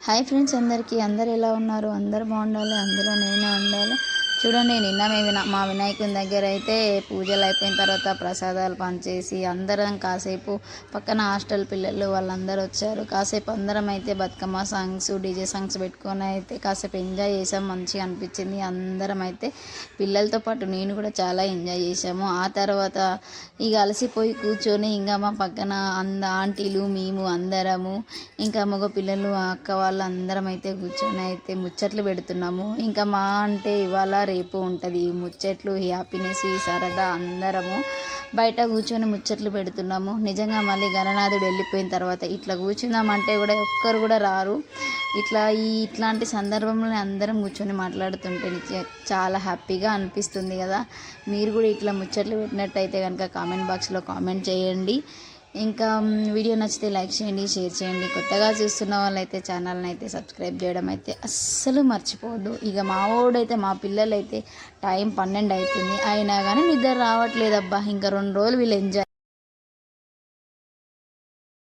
Hi friends, అందరూ ఎలా ఉన్నారు? అందరూ బాగుండాలి, అందులో నేనే ఉండాలి. చూడండి, నిన్న మా వినాయకుని దగ్గర అయితే పూజలు అయిపోయిన తర్వాత ప్రసాదాలు పంచేసి అందరం కాసేపు పక్కన హాస్టల్ పిల్లలు వాళ్ళందరూ వచ్చారు. కాసేపు అందరం అయితే బతుకమ్మ సాంగ్స్, డీజే సాంగ్స్ పెట్టుకొని అయితే కాసేపు ఎంజాయ్ చేసాం. మంచిగా అనిపించింది. అందరం అయితే పిల్లలతో పాటు నేను కూడా చాలా ఎంజాయ్ చేసాము. ఆ తర్వాత ఇక అలసిపోయి కూర్చొని ఇంకా మా పక్కన ఆంటీలు మేము అందరము ఇంకా మగ పిల్లలు అక్క వాళ్ళు అందరం అయితే కూర్చొని అయితే ముచ్చట్లు పెడుతున్నాము. ఇంకా మా అంటే ఇవాళ రేపు ఉంటుంది ముచ్చట్లు, హ్యాపీనెస్, ఈ సరదా అందరము బయట కూర్చొని ముచ్చట్లు పెడుతున్నాము. నిజంగా మళ్ళీ గణనాథుడు వెళ్ళిపోయిన తర్వాత ఇట్లా కూర్చుందామంటే కూడా ఒక్కరు కూడా రారు. ఇట్లాంటి సందర్భంలో అందరం కూర్చొని మాట్లాడుతుంటే చాలా హ్యాపీగా అనిపిస్తుంది కదా. మీరు కూడా ఇట్లా ముచ్చట్లు పెట్టినట్టయితే కనుక కామెంట్ బాక్స్లో కామెంట్ చేయండి. ఇంకా వీడియో నచ్చితే లైక్ చేయండి, షేర్ చేయండి. కొత్తగా చూస్తున్న వాళ్ళైతే ఛానల్ని అయితే సబ్స్క్రైబ్ చేయడం అయితే అస్సలు మర్చిపోవద్దు. ఇక మా పిల్లలైతే టైం 12 అవుతుంది అయినా కానీ నిద్ర రావట్లేదబ్బా. ఇంకా 2 రోజులు వీళ్ళు ఎంజాయ్